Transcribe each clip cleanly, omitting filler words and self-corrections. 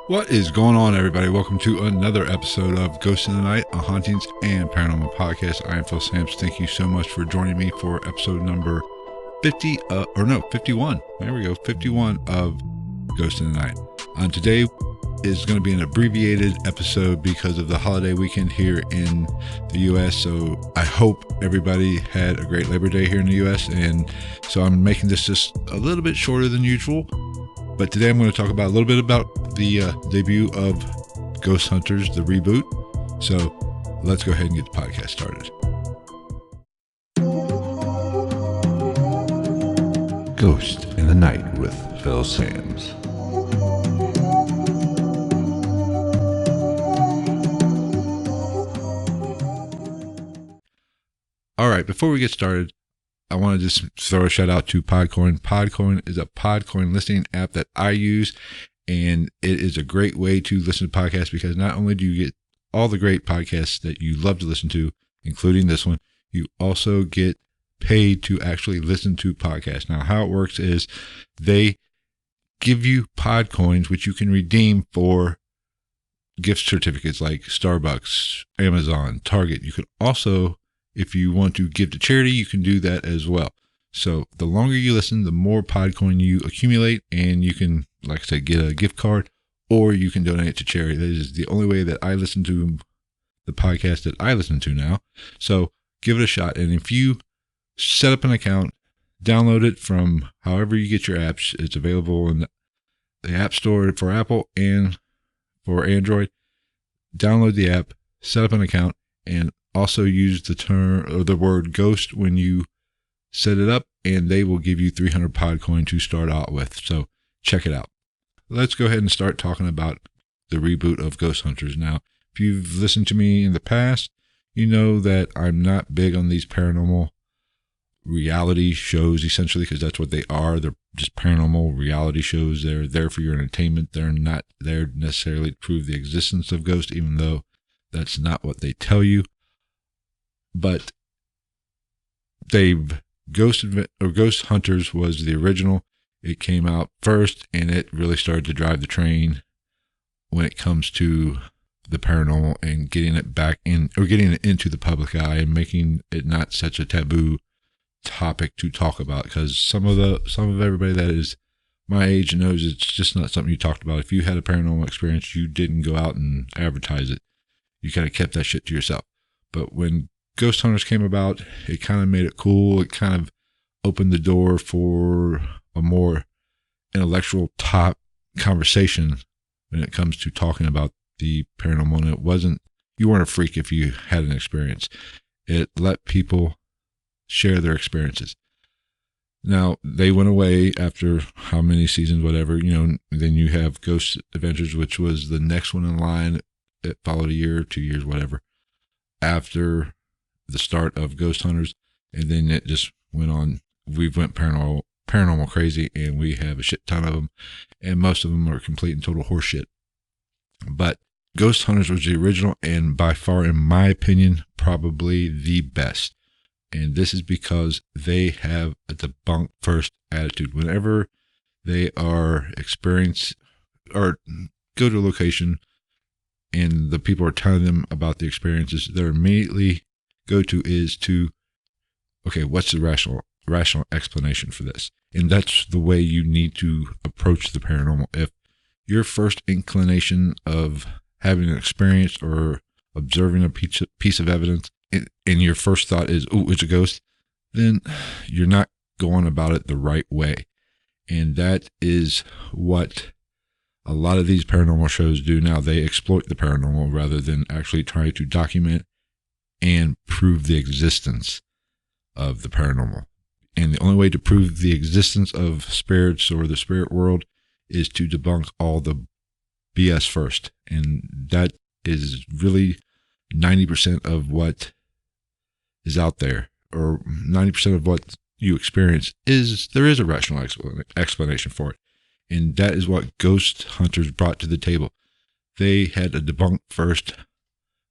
What is going on, everybody? Welcome to another episode of Ghosts in the Night, a hauntings and paranormal podcast. I am Phil Sams. Thank you so much for joining me for episode number 51. There we go, 51 of Ghosts in the Night. Today is going to be an abbreviated episode because of the holiday weekend here in the U.S. So I hope everybody had a great Labor Day here in the U.S. And so I'm making this just a little bit shorter than usual. But today I'm going to talk about a little bit about the debut of Ghost Hunters, the reboot. So let's go ahead and get the podcast started. Ghost in the Night with Phil Sams. All right, before we get started, I want to just throw a shout out to Podcoin. Podcoin is a Podcoin listening app that I use, and it is a great way to listen to podcasts because not only do you get all the great podcasts that you love to listen to, including this one, you also get paid to actually listen to podcasts. Now, how it works is they give you Podcoins, which you can redeem for gift certificates like Starbucks, Amazon, Target. You can also, if you want to give to charity, you can do that as well. So the longer you listen, the more Podcoin you accumulate, and you can, like I said, get a gift card, or you can donate it to charity. That is the only way that I listen to the podcast that I listen to now. So give it a shot. And if you set up an account, download it from however you get your apps. It's available in the App Store for Apple and for Android. Download the app, set up an account, and also use the term or the word ghost when you set it up, and they will give you 300 Podcoin to start out with. So check it out. Let's go ahead and start talking about the reboot of Ghost Hunters. Now, if you've listened to me in the past, you know that I'm not big on these paranormal reality shows, essentially, because that's what they are. They're just paranormal reality shows. They're there for your entertainment. They're not there necessarily to prove the existence of ghosts, even though that's not what they tell you. But Ghost Hunters was the original. It came out first, and it really started to drive the train when it comes to the paranormal and getting it back in, or getting it into the public eye and making it not such a taboo topic to talk about. Because some of everybody that is my age knows it's just not something you talked about. If you had a paranormal experience, you didn't go out and advertise it. You kind of kept that shit to yourself. But when Ghost Hunters came about, it kind of made it cool. It kind of opened the door for a more intellectual top conversation when it comes to talking about the paranormal. And you weren't a freak if you had an experience. It let people share their experiences. Now, they went away after how many seasons, whatever, then you have Ghost Adventures, which was the next one in line. It followed a year, 2 years, whatever, after the start of Ghost Hunters, and then it just went on. We went paranormal crazy, and we have a shit ton of them, and most of them are complete and total horseshit. But Ghost Hunters was the original, and by far, in my opinion, probably the best. And this is because they have a debunk first attitude. Whenever they are or go to a location and the people are telling them about the experiences, their immediately go-to is okay, what's the rational explanation for this? And that's the way you need to approach the paranormal. If your first inclination of having an experience or observing a piece of evidence, and your first thought is, oh, it's a ghost, then you're not going about it the right way. And that is what a lot of these paranormal shows do now. They exploit the paranormal rather than actually try to document and prove the existence of the paranormal. And the only way to prove the existence of spirits or the spirit world is to debunk all the BS first. And that is really 90% of what is out there, or 90% of what you experience there is a rational explanation for it. And that is what Ghost Hunters brought to the table. They had a debunk first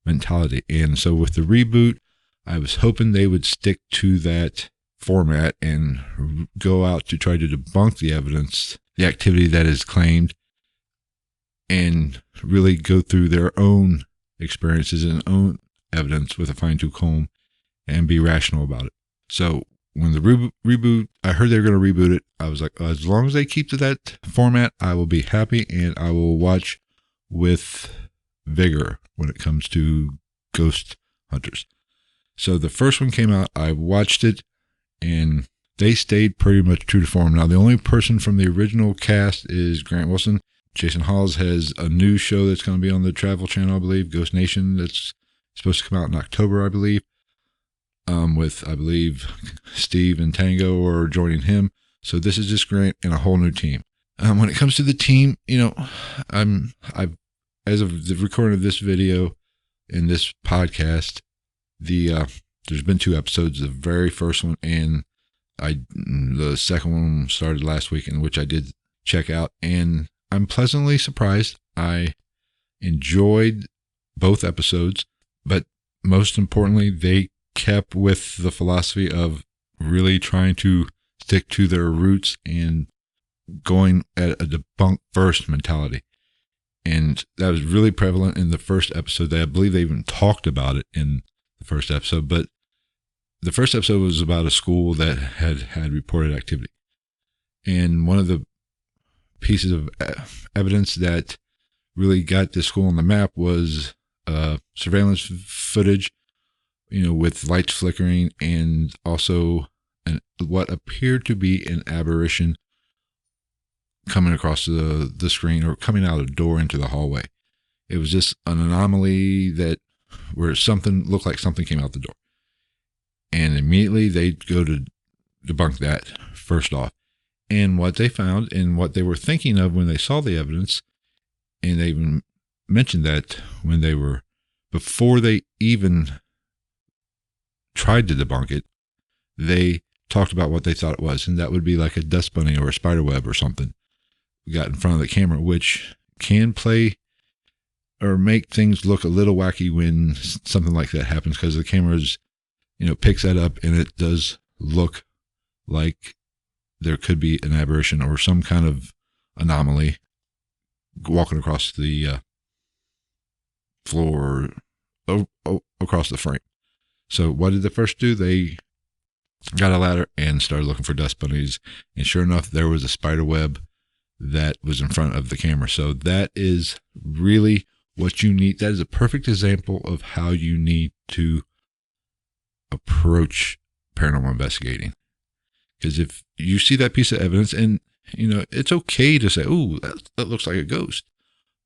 mentality. And so with the reboot, I was hoping they would stick to that format and go out to try to debunk the evidence, the activity that is claimed, and really go through their own experiences and own evidence with a fine-tooth comb and be rational about it. So when the reboot, I heard they were going to reboot it. I was like, as long as they keep to that format, I will be happy, and I will watch with vigor when it comes to Ghost Hunters. So the first one came out, I watched it, and they stayed pretty much true to form. Now, the only person from the original cast is Grant Wilson. Jason Hawes has a new show that's going to be on the Travel Channel, I believe, Ghost Nation, that's supposed to come out in October, I believe, with, I believe, Steve and Tango are joining him. So this is just Grant and a whole new team. When it comes to the team, I've as of the recording of this video and this podcast, there's been 2 episodes. The very first one and the second one started last week, in which I did check out, and I'm pleasantly surprised. I enjoyed both episodes, but most importantly, they kept with the philosophy of really trying to stick to their roots and going at a debunk first mentality. And that was really prevalent in the first episode. I believe they even talked about it in the first episode, but the first episode was about a school that had reported activity. And one of the pieces of evidence that really got the school on the map was surveillance footage, with lights flickering, and also what appeared to be an aberration coming across the screen or coming out of the door into the hallway. It was just an anomaly where something looked like something came out the door. And immediately they go to debunk that first off. And what they found and what they were thinking of when they saw the evidence, and they even mentioned that before they even tried to debunk it, they talked about what they thought it was. And that would be like a dust bunny or a spider web or something got in front of the camera, which can play or make things look a little wacky when something like that happens, because the camera's, picks that up, and it does look like there could be an aberration or some kind of anomaly walking across the floor or across the frame. So what did the first do? They got a ladder and started looking for dust bunnies, and sure enough, there was a spider web that was in front of the camera. So that is really what you need. That is a perfect example of how you need to approach paranormal investigating. Because if you see that piece of evidence, and it's okay to say, "Oh, that looks like a ghost,"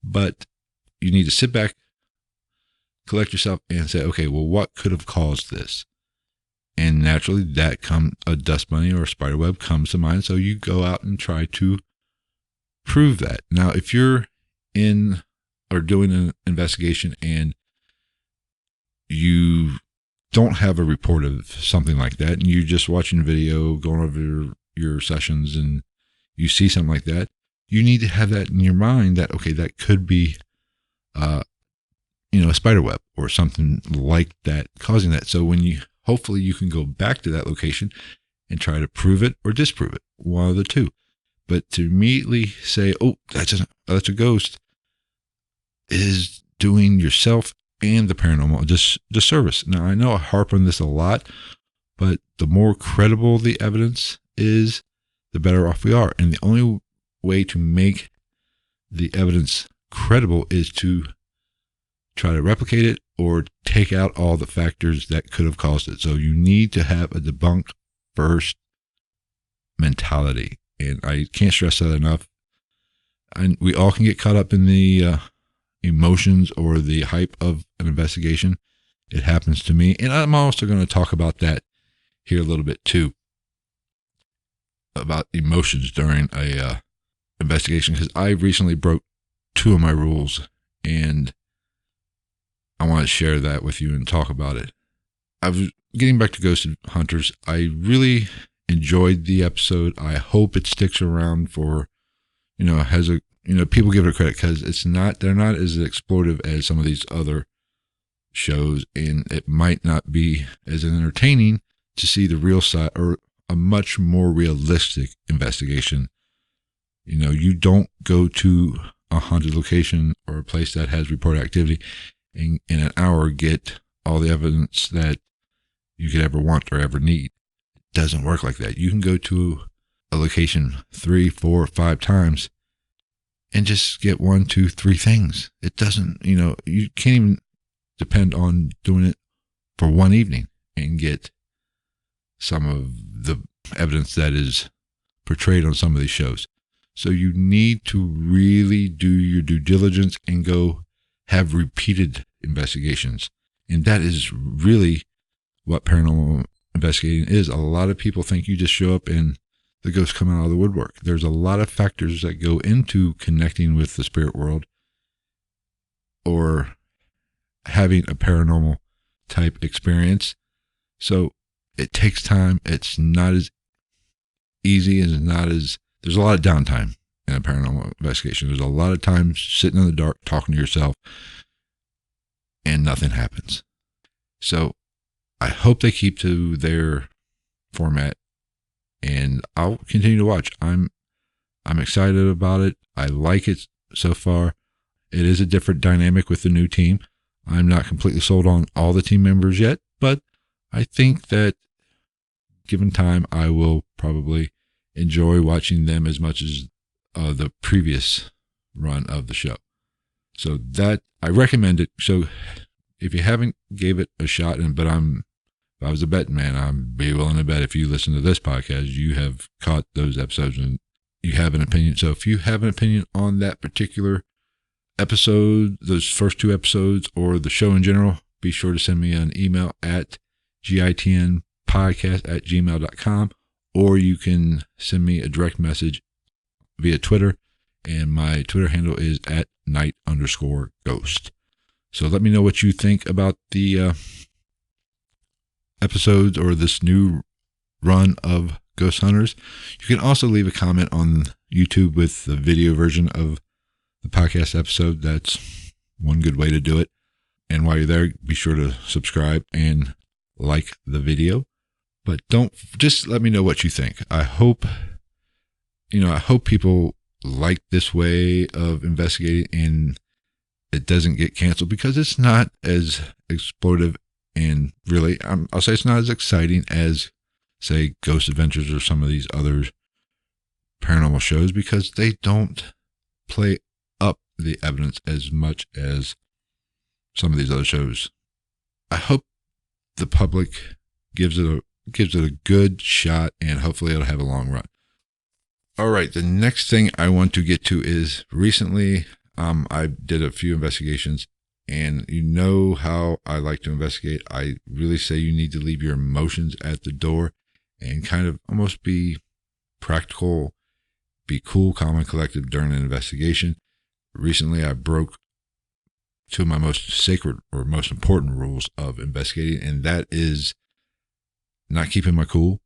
but you need to sit back, collect yourself, and say, "Okay, well, what could have caused this?" And naturally, a dust bunny or a spider web comes to mind. So you go out and try to prove that. Now, if you're in or doing an investigation and you don't have a report of something like that, and you're just watching a video, going over your sessions, and you see something like that, you need to have that in your mind that, okay, that could be, a spider web or something like that causing that. So hopefully you can go back to that location and try to prove it or disprove it, one of the two. But to immediately say, "Oh, that's a ghost," is doing yourself and the paranormal disservice. Now, I know I harp on this a lot, but the more credible the evidence is, the better off we are. And the only way to make the evidence credible is to try to replicate it or take out all the factors that could have caused it. So you need to have a debunk first mentality. And I can't stress that enough. And we all can get caught up in the emotions or the hype of an investigation. It happens to me. And I'm also going to talk about that here a little bit too, about emotions during a investigation, because I recently broke 2 of my rules, and I want to share that with you and talk about it. I was getting back to Ghost Hunters. I really enjoyed the episode. I hope it sticks around for, people give it credit, because they're not as explorative as some of these other shows, and it might not be as entertaining to see the real side or a much more realistic investigation. You don't go to a haunted location or a place that has reported activity and in an hour get all the evidence that you could ever want or ever need. It doesn't work like that. You can go to a location 3, 4, 5 times and just get 1, 2, 3 things. It doesn't, you can't even depend on doing it for one evening and get some of the evidence that is portrayed on some of these shows. So you need to really do your due diligence and go have repeated investigations. And that is really what paranormal investigating is. A lot of people think you just show up and the ghosts come out of the woodwork. There's a lot of factors that go into connecting with the spirit world or having a paranormal type experience. So it takes time. It's not as easy and there's a lot of downtime in a paranormal investigation. There's a lot of times sitting in the dark talking to yourself and nothing happens. So I hope they keep to their format and I'll continue to watch. I'm excited about it. I like it so far. It is a different dynamic with the new team. I'm not completely sold on all the team members yet, but I think that given time, I will probably enjoy watching them as much as the previous run of the show. So that I recommend it. So if you haven't gave it a shot, if I was a betting man, I'd be willing to bet if you listen to this podcast, you have caught those episodes and you have an opinion. So if you have an opinion on that particular episode, those first 2 episodes, or the show in general, be sure to send me an email at gitnpodcast@gmail.com, or you can send me a direct message via Twitter, and my Twitter handle is @night_ghost. So let me know what you think about the episodes or this new run of Ghost Hunters. You can also leave a comment on YouTube with the video version of the podcast episode. That's one good way to do it. And while you're there, be sure to subscribe and like the video. But just let me know what you think. I hope people like this way of investigating and it doesn't get canceled, because it's not as exploitive and really, I'll say it's not as exciting as, say, Ghost Adventures or some of these other paranormal shows, because they don't play up the evidence as much as some of these other shows. I hope the public gives it a good shot, and hopefully it'll have a long run. All right, the next thing I want to get to is recently I did a few investigations, and you know how I like to investigate. I really say you need to leave your emotions at the door and kind of almost be practical, be cool, calm, and collected during an investigation. Recently, I broke 2 of my most sacred or most important rules of investigating, and that is not keeping my cool,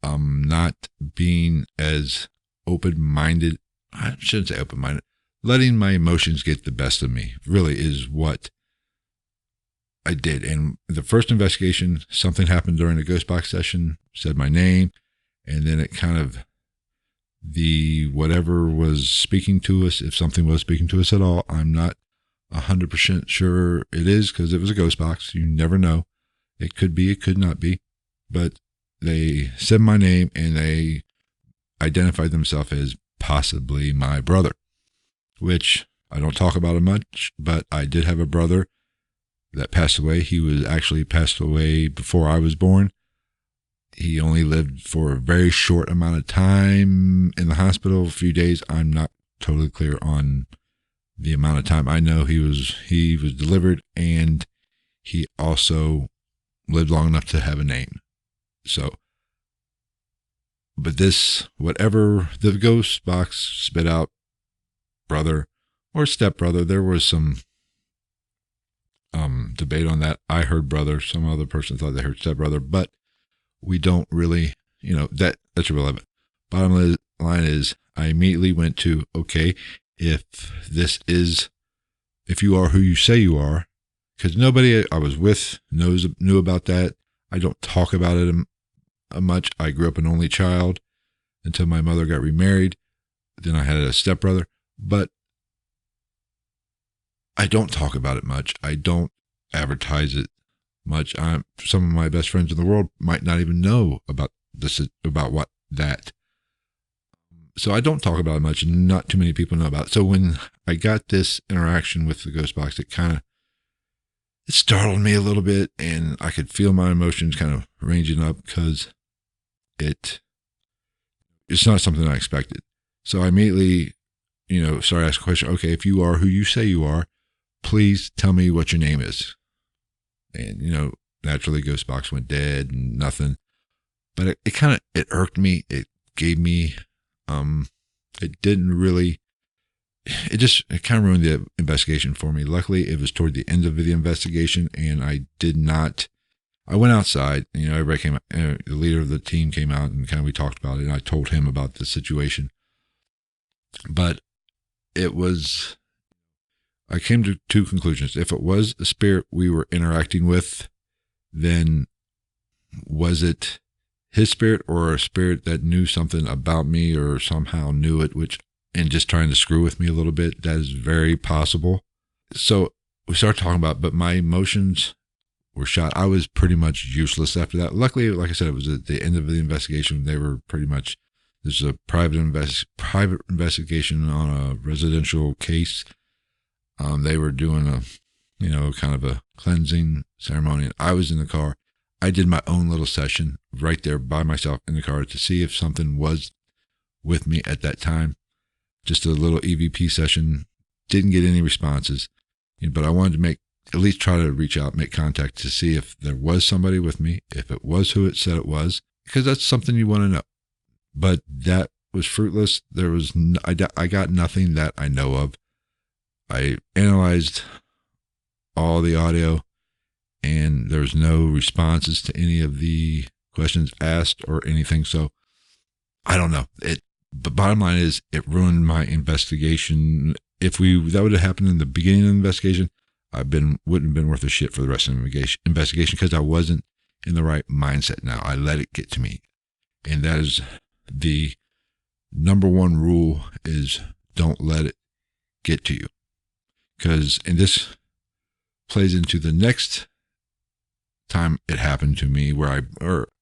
not being as open-minded. I shouldn't say open-minded. Letting my emotions get the best of me really is what I did. And the first investigation, something happened during a ghost box session, said my name, and then it kind of, whatever was speaking to us, if something was speaking to us at all, I'm not 100% sure it is, because it was a ghost box. You never know. It could be, it could not be. But they said my name and they identified themselves as possibly my brother, which I don't talk about it much, but I did have a brother that passed away. He was actually passed away before I was born. He only lived for a very short amount of time in the hospital, a few days. I'm not totally clear on the amount of time. I know he was delivered, and he also lived long enough to have a name. So, but whatever the ghost box spit out, brother or stepbrother, there was some debate on that. I heard brother. Some other person thought they heard stepbrother, but we don't really, that's irrelevant. Bottom line is, I immediately went to, okay, if you are who you say you are, because nobody I was with knew about that. I don't talk about it much. I grew up an only child until my mother got remarried. Then I had a stepbrother, but I don't talk about it much. I don't advertise it much. Some of my best friends in the world might not even know about this, about what that. So I don't talk about it much, and not too many people know about it. So when I got this interaction with the ghost box, it startled me a little bit, and I could feel my emotions kind of ranging up because it's not something I expected. So I immediately, started asking a question. Okay, if you are who you say you are, please tell me what your name is. And, naturally Ghostbox went dead and nothing. But it irked me. It gave me, it didn't really, it kind of ruined the investigation for me. Luckily, it was toward the end of the investigation, and I went outside, everybody came out, the leader of the team came out, and we talked about it, and I told him about the situation. But I came to two conclusions. If it was a spirit we were interacting with, then was it his spirit or a spirit that knew something about me or somehow knew it, and just trying to screw with me a little bit? That is very possible. So we started talking about, but my emotions were shot. I was pretty much useless after that. Luckily, like I said, it was at the end of the investigation. They were pretty much, this is a private investigation on a residential case. They were doing kind of a cleansing ceremony, and I was in the car. I did my own little session right there by myself in the car to see if something was with me at that time. Just a little EVP session. Didn't get any responses, but I wanted to at least try to reach out, make contact to see if there was somebody with me, if it was who it said it was, because that's something you want to know. But that was fruitless. I got nothing that I know of. I analyzed all the audio, and there was no responses to any of the questions asked or anything. So I don't know. But bottom line is, it ruined my investigation. If that would have happened in the beginning of the investigation, wouldn't have been worth a shit for the rest of the investigation, because I wasn't in the right mindset. Now I let it get to me, and that is the number one rule: is don't let it get to you. And this plays into the next time it happened to me,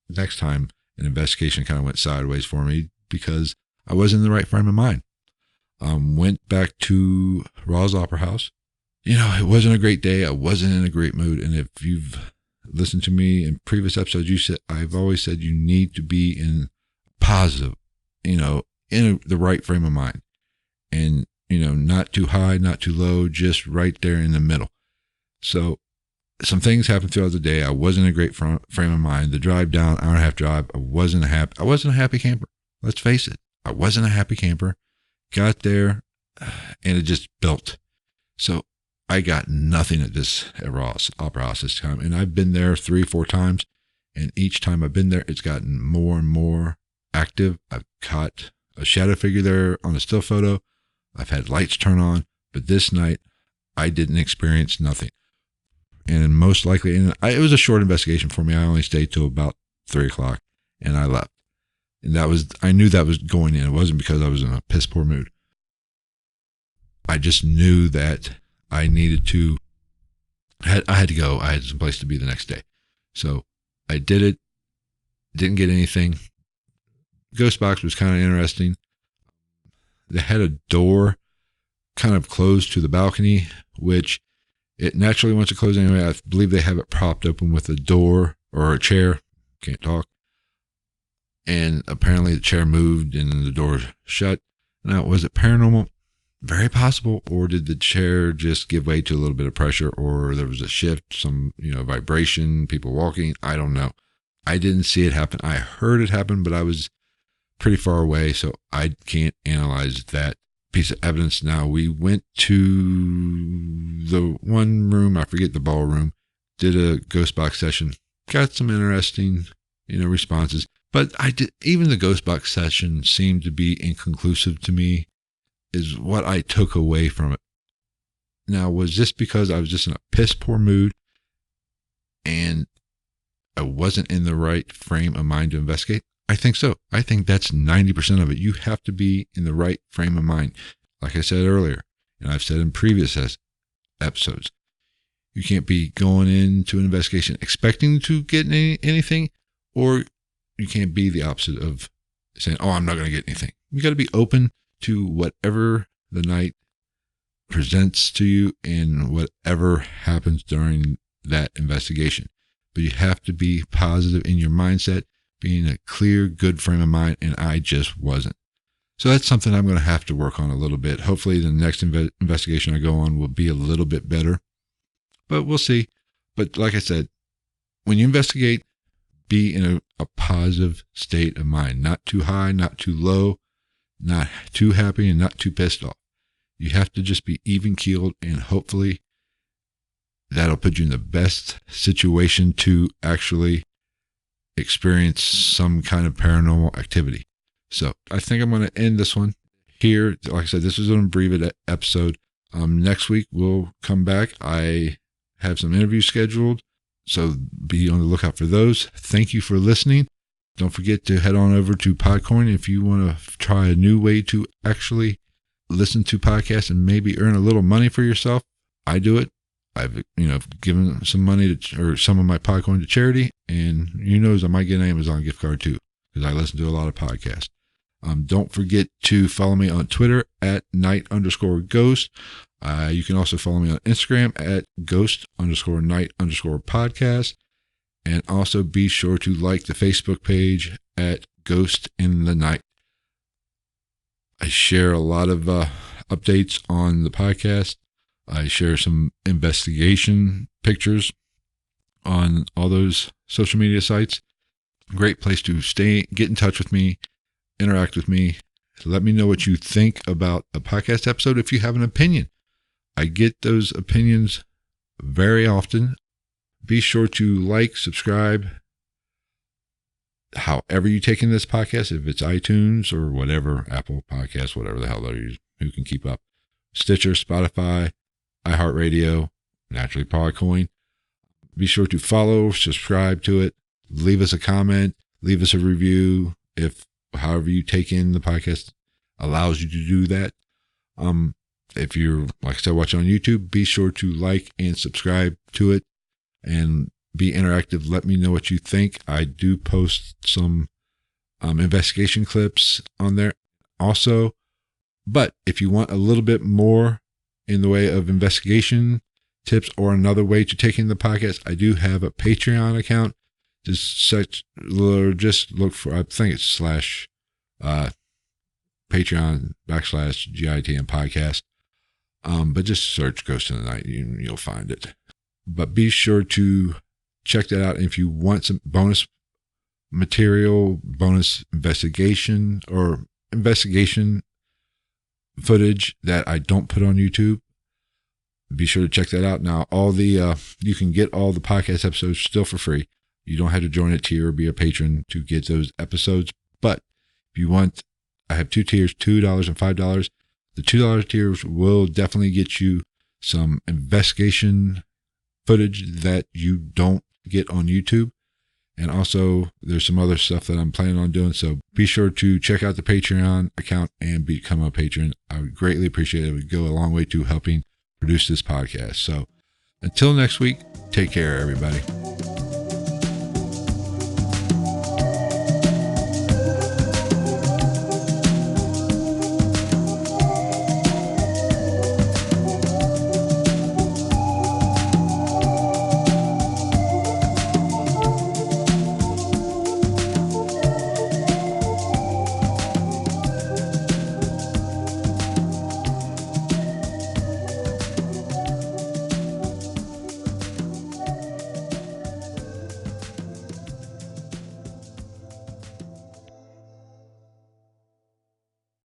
next time an investigation kind of went sideways for me because I wasn't in the right frame of mind. Went back to Raw's Opera House. It wasn't a great day. I wasn't in a great mood. And if you've listened to me in previous episodes, I've always said you need to be in positive, in the right frame of mind. And, not too high, not too low, just right there in the middle. So some things happened throughout the day. I wasn't in a great frame of mind. The drive down, hour and a half drive, I wasn't a happy camper. Let's face it. I wasn't a happy camper. Got there, and it just built. So I got nothing at Raw's Opera House this time. And I've been there 3-4 times. And each time I've been there, it's gotten more and more active. I've caught a shadow figure there on a still photo. I've had lights turn on. But this night, I didn't experience nothing. And most likely, it was a short investigation for me. I only stayed till about 3 o'clock, and I left. And I knew that was going in. It wasn't because I was in a piss poor mood. I just knew that I needed to, I had to go. I had some place to be the next day. So I did it. Didn't get anything. Ghost box was kind of interesting. They had a door kind of closed to the balcony, which it naturally wants to close anyway. I believe they have it propped open with a door or a chair. Can't talk. And apparently the chair moved and the door shut. Now, was it paranormal? Very possible. Or did the chair just give way to a little bit of pressure, or there was a shift, some, vibration, people walking? I don't know. I didn't see it happen. I heard it happen, but I was pretty far away, so I can't analyze that piece of evidence. Now, we went to the one room, I forget the ballroom, did a ghost box session, got some interesting, responses. But even the ghost box session seemed to be inconclusive to me, is what I took away from it. Now, was this because I was just in a piss poor mood and I wasn't in the right frame of mind to investigate? I think so. I think that's 90% of it. You have to be in the right frame of mind. Like I said earlier, and I've said in previous episodes. You can't be going into an investigation expecting to get anything, or you can't be the opposite of saying, oh, I'm not going to get anything. You got to be open to whatever the night presents to you and whatever happens during that investigation. But you have to be positive in your mindset, being a clear, good frame of mind, and I just wasn't. So that's something I'm going to have to work on a little bit. Hopefully the next investigation I go on will be a little bit better, but we'll see. But like I said, when you investigate, be in a positive state of mind, not too high, not too low, not too happy, and not too pissed off. You have to just be even keeled, and hopefully that'll put you in the best situation to actually experience some kind of paranormal activity. So I think I'm going to end this one here. Like I said, this is an abbreviated episode. Next week we'll come back. I have some interviews scheduled, so be on the lookout for those. Thank you for listening. Don't forget to head on over to Podcoin if you want to try a new way to actually listen to podcasts and maybe earn a little money for yourself. I do it. I've given some money or some of my Podcoin to charity, and who knows, I might get an Amazon gift card too, because I listen to a lot of podcasts. Don't forget to follow me on Twitter at @night_ghost. You can also follow me on Instagram at ghost_night_podcast. And also be sure to like the Facebook page at Ghost in the Night. I share a lot of updates on the podcast. I share some investigation pictures on all those social media sites. Great place to get in touch with me, interact with me. Let me know what you think about a podcast episode if you have an opinion. I get those opinions very often. Be sure to like, subscribe, however you take in this podcast, if it's iTunes or whatever, Apple Podcasts, whatever the hell they're using, who can keep up. Stitcher, Spotify, iHeartRadio, naturally Podcoin. Be sure to follow, subscribe to it, leave us a comment, leave us a review, if however you take in the podcast allows you to do that. If you're, like I said, watching on YouTube, be sure to like and subscribe to it and be interactive. Let me know what you think. I do post some investigation clips on there also. But if you want a little bit more in the way of investigation tips or another way to take in the podcast, I do have a Patreon account. Just look for, I think it's /Patreon/GITM podcast. But just search Ghost in the Night, you'll find it. But be sure to check that out. And if you want some bonus material, bonus investigation footage that I don't put on YouTube, be sure to check that out. Now, you can get all the podcast episodes still for free. You don't have to join a tier or be a patron to get those episodes. But if you want, I have two tiers, $2 and $5. The $2 tiers will definitely get you some investigation footage that you don't get on YouTube. And also there's some other stuff that I'm planning on doing. So be sure to check out the Patreon account and become a patron. I would greatly appreciate it. It would go a long way to helping produce this podcast. So until next week, take care, everybody.